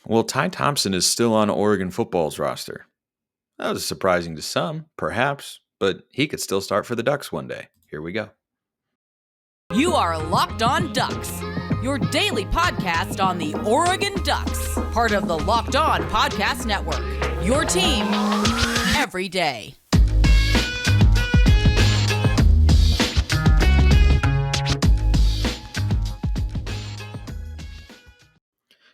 Well, Ty Thompson is still on Oregon football's roster. That was surprising to some, perhaps, but he could still start for the Ducks one day. Here we go. You are Locked On Ducks, your daily podcast on the Oregon Ducks, part of the Locked On Podcast Network. Your team every day.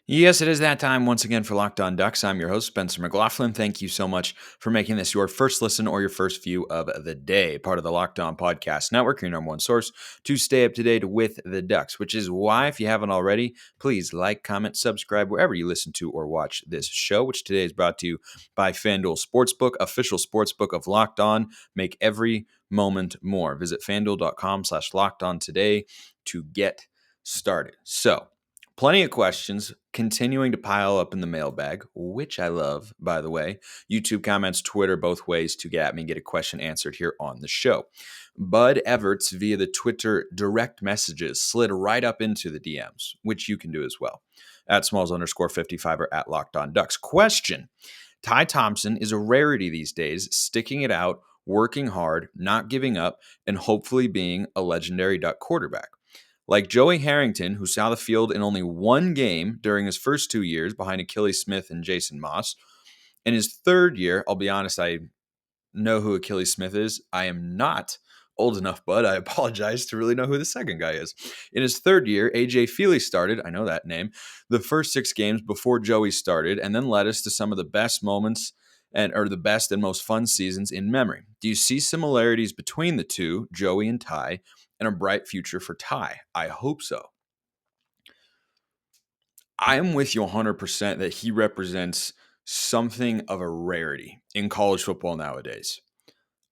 Yes, it is that time once again for Locked On Ducks. I'm your host, Spencer McLaughlin. Thank you so much for making this your first listen or your first view of the day. Part of the Locked On Podcast Network, your number one source to stay up to date with the Ducks, which is why, if you haven't already, please like, comment, subscribe wherever you listen to or watch this show, which today is brought to you by FanDuel Sportsbook, official sportsbook of Locked On. Make every moment more. Visit FanDuel.com/LockedOn today to get started. So, plenty of questions continuing to pile up in the mailbag, which I love, by the way. YouTube comments, Twitter, both ways to get at me and get a question answered here on the show. Bud Everts via the Twitter direct messages slid right up into the DMs, which you can do as well. At Smalls_55 or at Locked On Ducks. Question: Ty Thompson is a rarity these days, sticking it out, working hard, not giving up, and hopefully being a legendary Duck quarterback. Like Joey Harrington, who saw the field in only one game during his first 2 years behind Achilles Smith and Jason Moss. In his third year, I'll be honest, I know who Achilles Smith is. I am not old enough, Bud. I apologize to really know who the second guy is. In his third year, AJ Feely started, I know that name, the first 6 games before Joey started, and then led us to some of the best moments or the best and most fun seasons in memory. Do you see similarities between the two, Joey and Ty, and a bright future for Ty? I hope so. I am with you 100% that he represents something of a rarity in college football nowadays.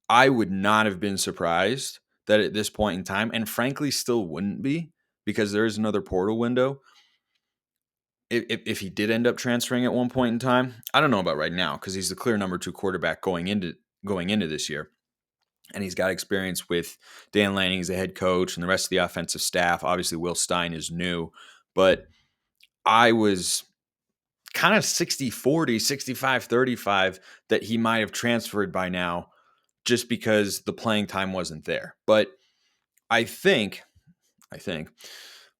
I would not have been surprised that at this point in time, and frankly still wouldn't be, because there is another portal window, if he did end up transferring at one point in time. I don't know about right now, because he's the clear number 2 quarterback going into this year. And he's got experience with Dan Lanning as the head coach and the rest of the offensive staff. Obviously, Will Stein is new. But I was kind of 60-40, 65-35 that he might have transferred by now just because the playing time wasn't there. But I think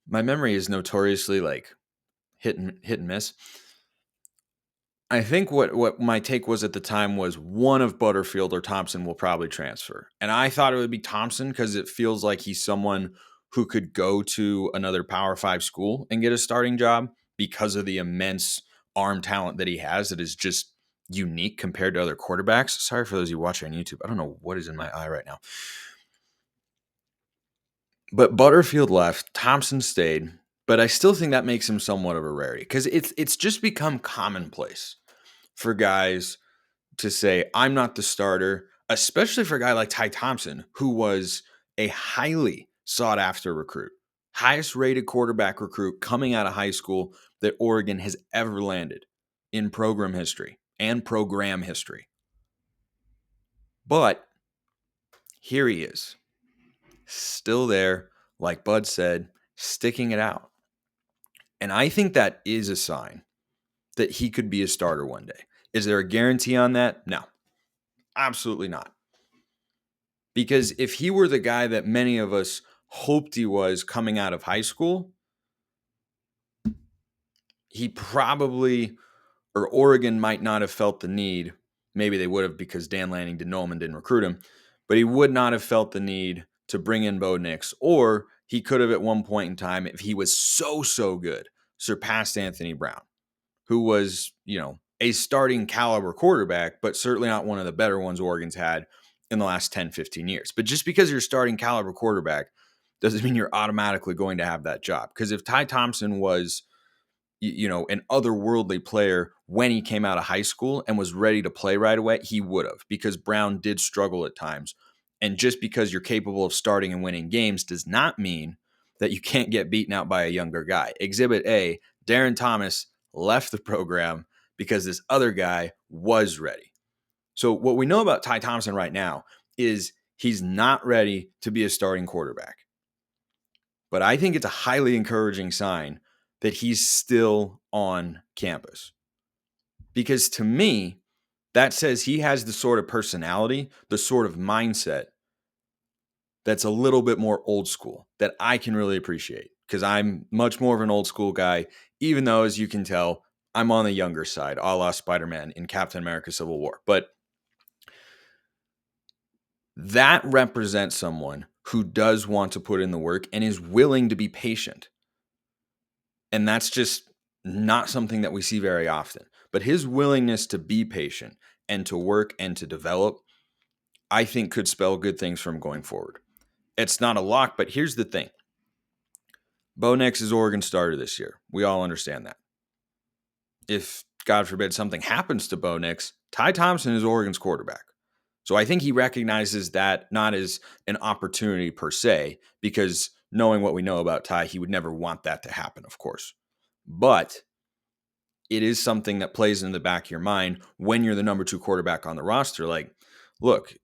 my memory is notoriously like hit and miss. I think what my take was at the time was one of Butterfield or Thompson will probably transfer. And I thought it would be Thompson because it feels like he's someone who could go to another Power 5 school and get a starting job because of the immense arm talent that he has that is just unique compared to other quarterbacks. Sorry for those of you watching on YouTube. I don't know what is in my eye right now. But Butterfield left, Thompson stayed, but I still think that makes him somewhat of a rarity because it's just become commonplace for guys to say, I'm not the starter, especially for a guy like Ty Thompson, who was a highly sought after recruit, highest rated quarterback recruit coming out of high school that Oregon has ever landed in program history and program history. But here he is, still there, like Bud said, sticking it out. And I think that is a sign that he could be a starter one day. Is there a guarantee on that? No, absolutely not. Because if he were the guy that many of us hoped he was coming out of high school, he probably, or Oregon might not have felt the need. Maybe they would have because Dan Lanning didn't know him and didn't recruit him. But he would not have felt the need to bring in Bo Nix. Or he could have at one point in time, if he was so good, surpassed Anthony Brown, who was, a starting caliber quarterback, but certainly not one of the better ones Oregon's had in the last 10, 15 years. But just because you're a starting caliber quarterback doesn't mean you're automatically going to have that job. Because if Ty Thompson was, an otherworldly player when he came out of high school and was ready to play right away, he would have, because Brown did struggle at times. And just because you're capable of starting and winning games does not mean that you can't get beaten out by a younger guy. Exhibit A, Darren Thomas left the program because this other guy was ready. So what we know about Ty Thompson right now is he's not ready to be a starting quarterback. But I think it's a highly encouraging sign that he's still on campus. Because to me, that says he has the sort of personality, the sort of mindset that's a little bit more old school that I can really appreciate, because I'm much more of an old school guy, even though, as you can tell, I'm on the younger side, a la Spider-Man in Captain America Civil War. But that represents someone who does want to put in the work and is willing to be patient. And that's just not something that we see very often. But his willingness to be patient and to work and to develop, I think could spell good things from going forward. It's not a lock, but here's the thing. Bo Nix is Oregon starter this year. We all understand that. If, God forbid, something happens to Bo Nix, Ty Thompson is Oregon's quarterback. So I think he recognizes that not as an opportunity per se, because knowing what we know about Ty, he would never want that to happen, of course. But it is something that plays in the back of your mind when you're the number 2 quarterback on the roster. Like, look,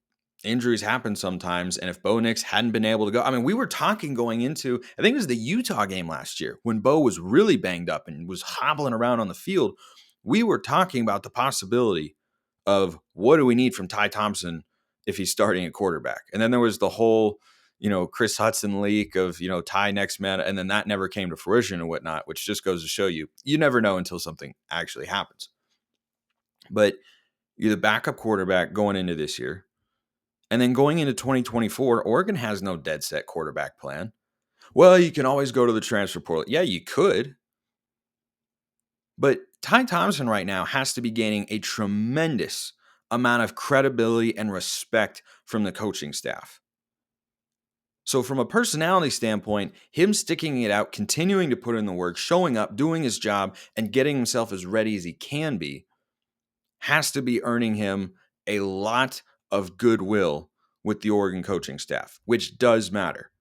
injuries happen sometimes. And if Bo Nix hadn't been able to go, I mean, we were talking going into, I think it was the Utah game last year when Bo was really banged up and was hobbling around on the field. We were talking about the possibility of what do we need from Ty Thompson if he's starting at quarterback. And then there was the whole, Chris Hudson leak of, Ty next man. And then that never came to fruition and whatnot, which just goes to show you never know until something actually happens. But you're the backup quarterback going into this year. And then going into 2024, Oregon has no dead set quarterback plan. Well, you can always go to the transfer portal. Yeah, you could. But Ty Thompson right now has to be gaining a tremendous amount of credibility and respect from the coaching staff. So from a personality standpoint, him sticking it out, continuing to put in the work, showing up, doing his job, and getting himself as ready as he can be, has to be earning him a lot of goodwill with the Oregon coaching staff, which does matter.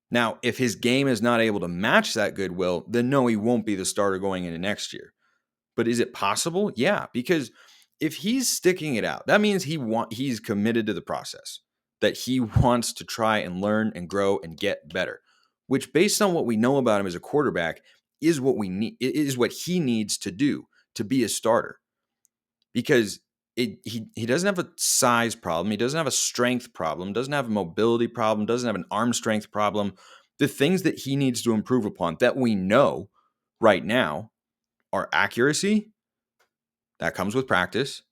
Now, if his game is not able to match that goodwill, then no, he won't be the starter going into next year. But is it possible? Yeah, because if he's sticking it out, that means he's committed to the process, that he wants to try and learn and grow and get better, which, based on what we know about him as a quarterback, is what we need. It is what he needs to do to be a starter, because he doesn't have a size problem, he doesn't have a strength problem, doesn't have a mobility problem, doesn't have an arm strength problem. The things that he needs to improve upon that we know right now are accuracy, that comes with practice,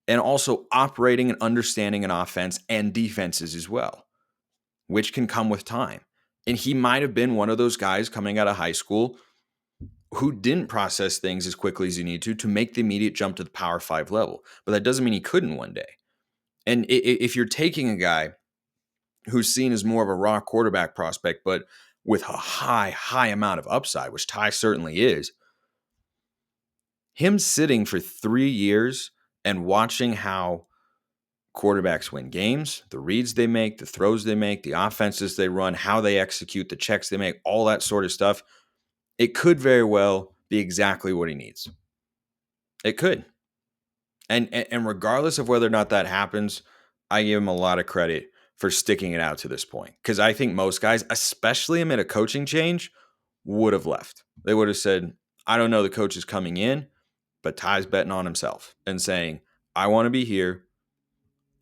and also operating and understanding an offense and defenses as well, which can come with time. And he might have been one of those guys coming out of high school who didn't process things as quickly as you need to make the immediate jump to the Power 5 level. But that doesn't mean he couldn't one day. And if you're taking a guy who's seen as more of a raw quarterback prospect, but with a high amount of upside, which Ty certainly is, him sitting for 3 years and watching how quarterbacks win games, the reads they make, the throws they make, the offenses they run, how they execute, the checks they make, all that sort of stuff, it could very well be exactly what he needs. It could. And regardless of whether or not that happens, I give him a lot of credit for sticking it out to this point. Because I think most guys, especially amid a coaching change, would have left. They would have said, I don't know the coach is coming in, but Ty's betting on himself and saying, I want to be here.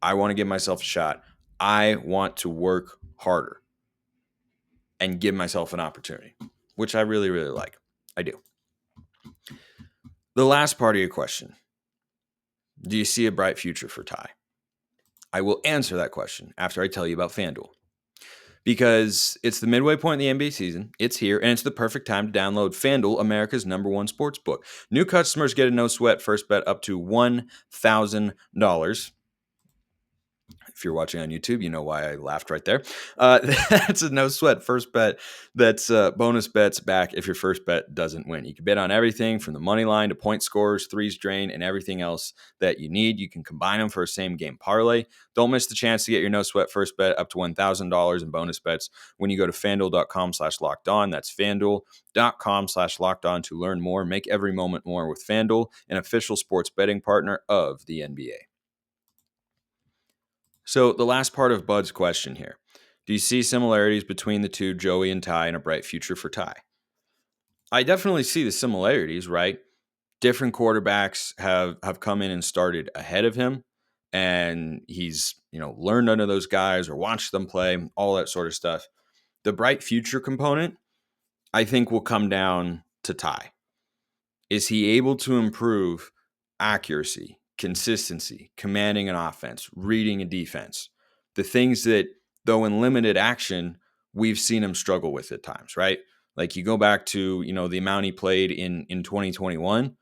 I want to give myself a shot. I want to work harder and give myself an opportunity, which I really, really like. I do. The last part of your question, do you see a bright future for Ty? I will answer that question after I tell you about FanDuel. Because it's the midway point in the NBA season, it's here, and it's the perfect time to download FanDuel, America's #1 sports book. New customers get a no-sweat first bet up to $1,000. If you're watching on YouTube, you know why I laughed right there. That's a no sweat first bet. That's bonus bets back if your first bet doesn't win. You can bet on everything from the money line to point scores, threes drain, and everything else that you need. You can combine them for a same game parlay. Don't miss the chance to get your no sweat first bet up to $1,000 in bonus bets when you go to FanDuel.com/lockedon. That's FanDuel.com/lockedon to learn more. Make every moment more with FanDuel, an official sports betting partner of the NBA. So the last part of Bud's question here. Do you see similarities between the two, Joey and Ty, and a bright future for Ty? I definitely see the similarities, right? Different quarterbacks have come in and started ahead of him, and he's, learned under those guys or watched them play, all that sort of stuff. The bright future component, I think, will come down to Ty. Is he able to improve accuracy, consistency, commanding an offense, reading a defense? The things that, though in limited action, we've seen him struggle with at times, right? Like you go back to, the amount he played in 2021,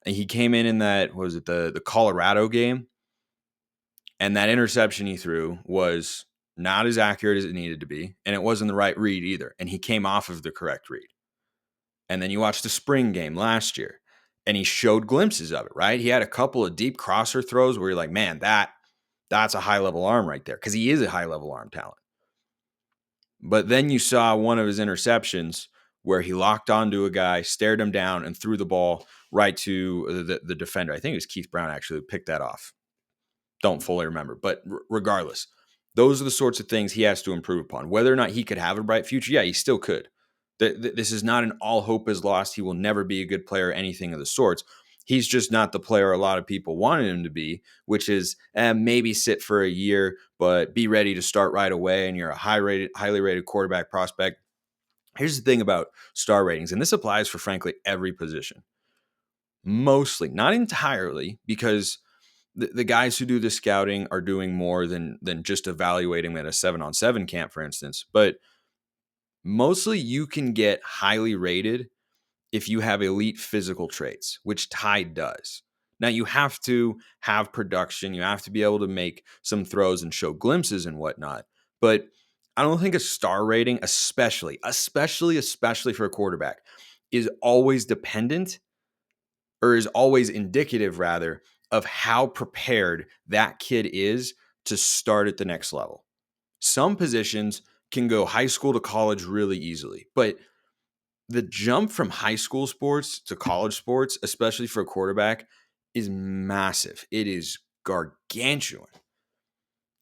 and he came in that, what was it, the Colorado game, and that interception he threw was not as accurate as it needed to be, and it wasn't the right read either, and he came off of the correct read. And then you watch the spring game last year, and he showed glimpses of it, right? He had a couple of deep crosser throws where you're like, man, that's a high-level arm right there, because he is a high-level arm talent. But then you saw one of his interceptions where he locked onto a guy, stared him down, and threw the ball right to the defender. I think it was Keith Brown, actually, who picked that off. Don't fully remember. But regardless, those are the sorts of things he has to improve upon. Whether or not he could have a bright future, yeah, he still could. This is not an all hope is lost. He will never be a good player, anything of the sorts. He's just not the player a lot of people wanted him to be, which is maybe sit for a year, but be ready to start right away, and you're a highly rated quarterback prospect. Here's the thing about star ratings, and this applies for, frankly, every position. Mostly, not entirely, because the guys who do the scouting are doing more than just evaluating at a 7-on-7 camp, for instance. But mostly you can get highly rated if you have elite physical traits, which Ty does. Now, you have to have production. You have to be able to make some throws and show glimpses and whatnot. But I don't think a star rating, especially for a quarterback, is always dependent, or is always indicative, rather, of how prepared that kid is to start at the next level. Some positions can go high school to college really easily, but the jump from high school sports to college sports, especially for a quarterback, is massive. It is gargantuan.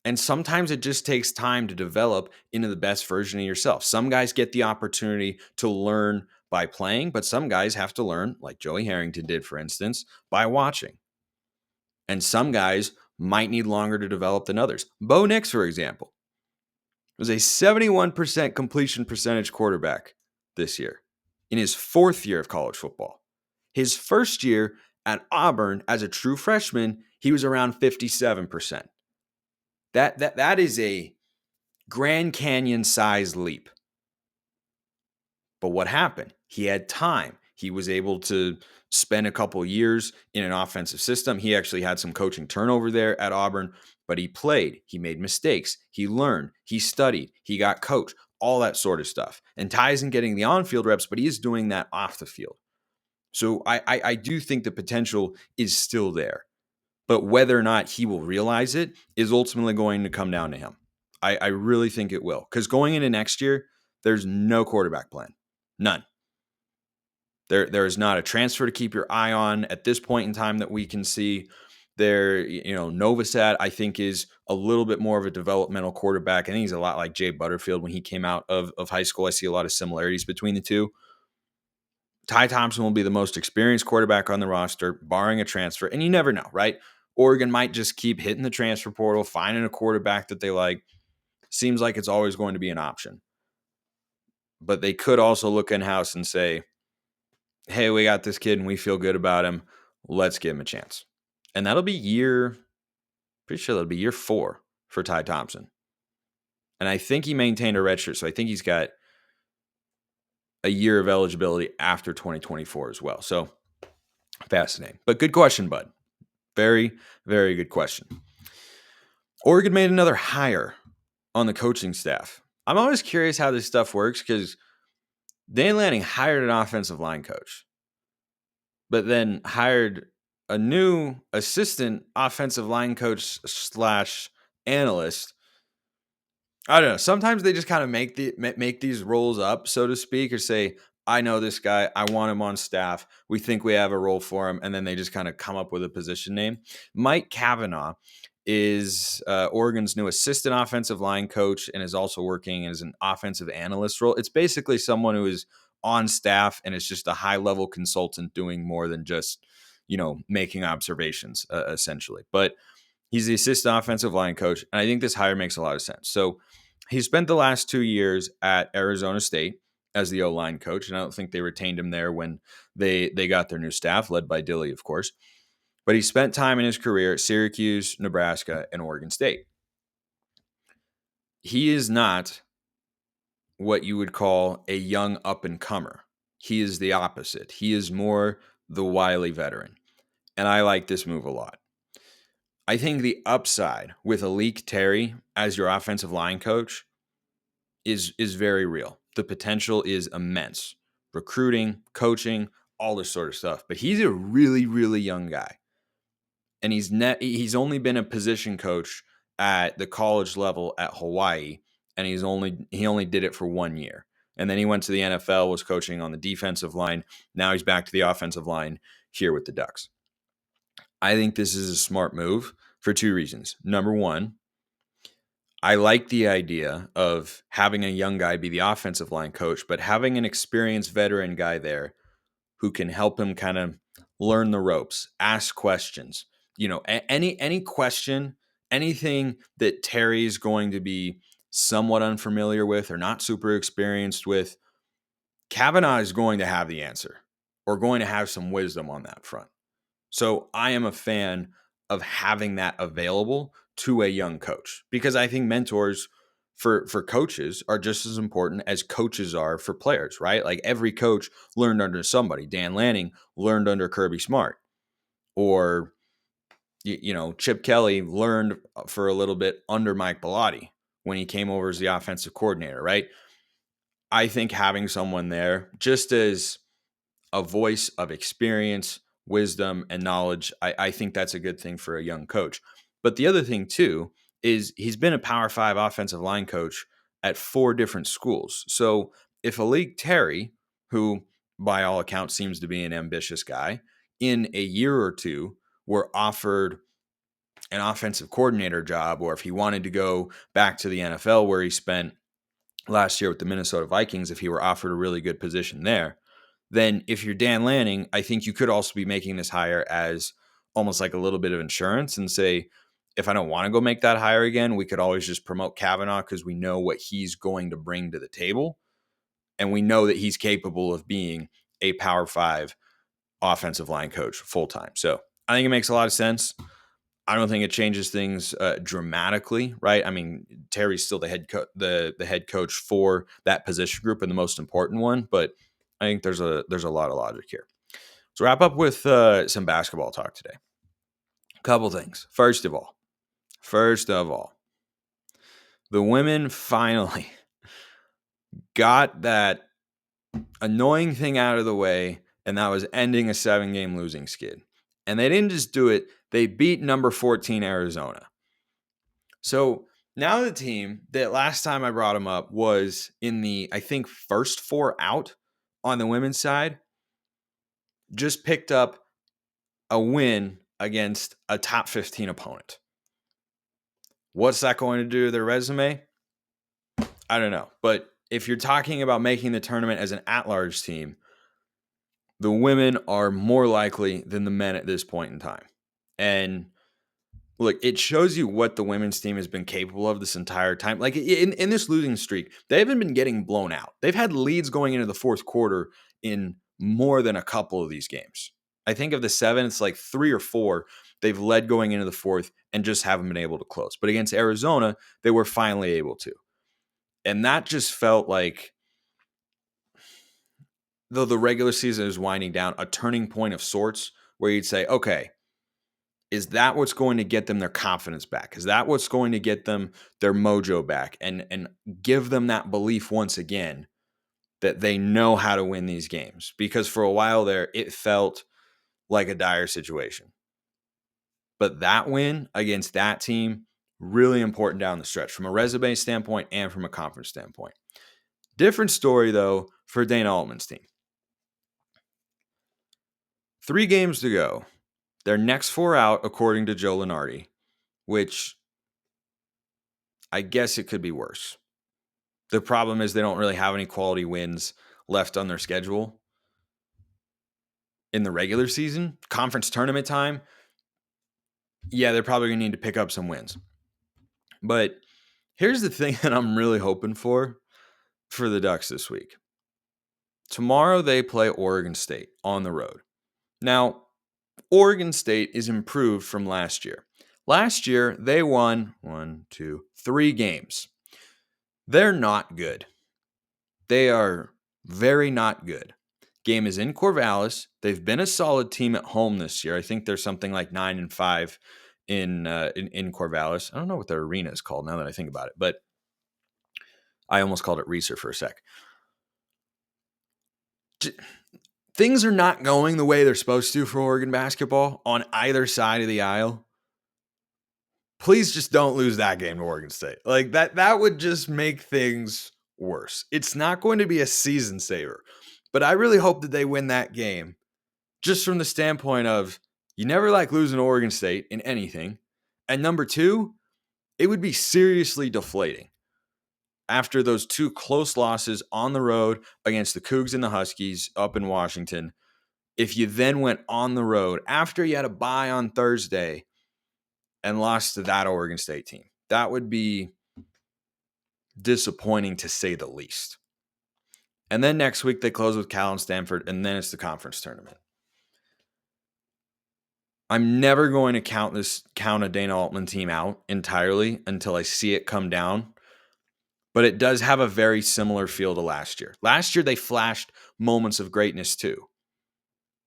And sometimes it just takes time to develop into the best version of yourself. Some guys get the opportunity to learn by playing, but some guys have to learn, like Joey Harrington did, for instance, by watching. And some guys might need longer to develop than others. Bo Nix, for example, was a 71% completion percentage quarterback this year in his 4th year of college football. His first year at Auburn as a true freshman, he was around 57%. That is a Grand Canyon-sized leap. But what happened? He had time. He was able to spend a couple years in an offensive system. He actually had some coaching turnover there at Auburn, but he played. He made mistakes. He learned. He studied. He got coached. All that sort of stuff. And Ty isn't getting the on-field reps, but he is doing that off the field. So I do think the potential is still there. But whether or not he will realize it is ultimately going to come down to him. I really think it will. Because going into next year, there's no quarterback plan. None. There is not a transfer to keep your eye on at this point in time that we can see. There, Novosad, I think, is a little bit more of a developmental quarterback. I think he's a lot like Jay Butterfield when he came out of high school. I see a lot of similarities between the two. Ty Thompson will be the most experienced quarterback on the roster, barring a transfer. And you never know, right? Oregon might just keep hitting the transfer portal, finding a quarterback that they like. Seems like it's always going to be an option. But they could also look in-house and say, hey, we got this kid and we feel good about him. Let's give him a chance. And that'll be pretty sure that'll be year 4 for Ty Thompson. And I think he maintained a redshirt, so I think he's got a year of eligibility after 2024 as well. So fascinating. But good question, bud. Very, very good question. Oregon made another hire on the coaching staff. I'm always curious how this stuff works because Dan Lanning hired an offensive line coach, but then hired a new assistant offensive line coach / analyst. I don't know. Sometimes they just kind of make these roles up, so to speak, or say, I know this guy. I want him on staff. We think we have a role for him. And then they just kind of come up with a position name. Mike Cavanaugh is Oregon's new assistant offensive line coach and is also working as an offensive analyst role. It's basically someone who is on staff and is just a high-level consultant doing more than just, making observations, essentially. But he's the assistant offensive line coach, and I think this hire makes a lot of sense. So he spent the last 2 years at Arizona State as the O-line coach, and I don't think they retained him there when they got their new staff, led by Dilly, of course. But he spent time in his career at Syracuse, Nebraska, and Oregon State. He is not what you would call a young up-and-comer. He is the opposite. He is more the wily veteran, and I like this move a lot. I think the upside with Alik Terry as your offensive line coach is very real. The potential is immense. Recruiting, coaching, all this sort of stuff. But he's a really, really young guy. And he's only been a position coach at the college level at Hawaii, and he only did it for 1 year. And then he went to the NFL, was coaching on the defensive line. Now he's back to the offensive line here with the Ducks. I think this is a smart move for 2 reasons. Number one, I like the idea of having a young guy be the offensive line coach, but having an experienced veteran guy there who can help him kind of learn the ropes, ask questions. Any question, anything that Terry's going to be somewhat unfamiliar with or not super experienced with, Cavanaugh is going to have the answer or going to have some wisdom on that front. So I am a fan of having that available to a young coach because I think mentors for coaches are just as important as coaches are for players, right? Like every coach learned under somebody. Dan Lanning learned under Kirby Smart, or Chip Kelly learned for a little bit under Mike Bellotti when he came over as the offensive coordinator, right? I think having someone there just as a voice of experience, wisdom, and knowledge, I think that's a good thing for a young coach. But the other thing, too, is he's been a Power 5 offensive line coach at 4 different schools. So if Alik Terry, who by all accounts seems to be an ambitious guy, in a year or two were offered an offensive coordinator job, or if he wanted to go back to the NFL where he spent last year with the Minnesota Vikings, if he were offered a really good position there, then if you're Dan Lanning, I think you could also be making this hire as almost like a little bit of insurance and say, if I don't want to go make that hire again, we could always just promote Cavanaugh because we know what he's going to bring to the table. And we know that he's capable of being a Power 5 offensive line coach full-time. So I think it makes a lot of sense. I don't think it changes things dramatically, right? I mean, Terry's still the head coach for that position group and the most important one, but I think there's a lot of logic here. So wrap up with some basketball talk today. A couple things. First of all, the women finally got that annoying thing out of the way, and that was ending a 7-game losing skid. And they didn't just do it, they beat number 14 Arizona. So now the team that last time I brought them up was in the, I think, first 4 out on the women's side, just picked up a win against a top 15 opponent. What's that going to do to their resume? I don't know. But if you're talking about making the tournament as an at-large team, the women are more likely than the men at this point in time. And look, it shows you what the women's team has been capable of this entire time. Like in this losing streak, they haven't been getting blown out. They've had leads going into the fourth quarter in more than a couple of these games. I think of the 7, it's like 3 or 4 they've led going into the fourth and just haven't been able to close. But against Arizona, they were finally able to. And that just felt like, though the regular season is winding down, a turning point of sorts where you'd say, okay, is that what's going to get them their confidence back? Is that what's going to get them their mojo back and give them that belief once again that they know how to win these games? Because for a while there, it felt like a dire situation. But that win against that team, really important down the stretch from a resume standpoint and from a conference standpoint. Different story, though, for Dana Altman's team. 3 games to go. Their next 4 out, according to Joe Lunardi, which I guess it could be worse. The problem is they don't really have any quality wins left on their schedule in the regular season, conference tournament time, yeah, they're probably going to need to pick up some wins. But here's the thing that I'm really hoping for the Ducks this week. Tomorrow they play Oregon State on the road. Now, Oregon State is improved from last year. Last year, they won 3 games. They're not good. They are very not good. Game is in Corvallis. They've been a solid team at home this year. I think there's something like 9-5 in Corvallis. I don't know what their arena is called now that I think about it, but I almost called it Reeser for a sec. Things are not going the way they're supposed to for Oregon basketball on either side of the aisle. Please just don't lose that game to Oregon State. Like that would just make things worse. It's not going to be a season saver, but I really hope that they win that game just from the standpoint of you never like losing to Oregon State in anything. And number 2, it would be seriously deflating after those 2 close losses on the road against the Cougs and the Huskies up in Washington. If you then went on the road after you had a bye on Thursday and lost to that Oregon State team, that would be disappointing to say the least. And then next week they close with Cal and Stanford, and then it's the conference tournament. I'm never going to count a Dana Altman team out entirely until I see it come down. But it does have a very similar feel to last year. Last year, they flashed moments of greatness too.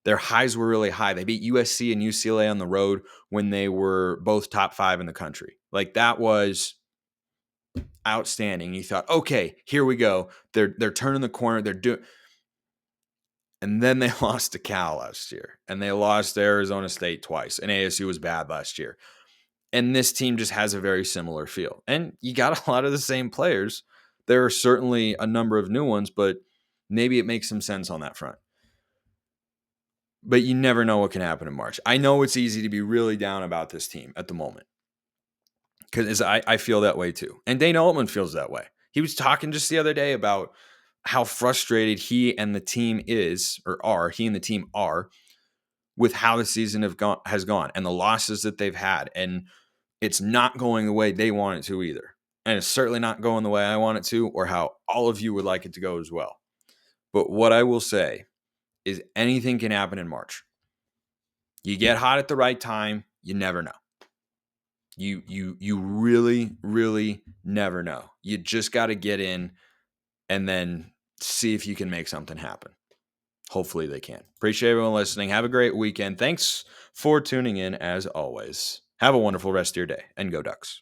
Their highs were really high. They beat USC and UCLA on the road when they were both top 5 in the country. Like, that was outstanding. You thought, okay, here we go. They're turning the corner. They're doing. And then they lost to Cal last year, and they lost to Arizona State twice. And ASU was bad last year. And this team just has a very similar feel. And you got a lot of the same players. There are certainly a number of new ones, but maybe it makes some sense on that front. But you never know what can happen in March. I know it's easy to be really down about this team at the moment, because I feel that way too. And Dana Altman feels that way. He was talking just the other day about how frustrated he and the team are with how the season has gone and the losses that they've had. And it's not going the way they want it to either. And it's certainly not going the way I want it to, or how all of you would like it to go as well. But what I will say is anything can happen in March. You get hot at the right time, you never know. You really, really never know. You just got to get in and then see if you can make something happen. Hopefully they can. Appreciate everyone listening. Have a great weekend. Thanks for tuning in as always. Have a wonderful rest of your day, and go Ducks.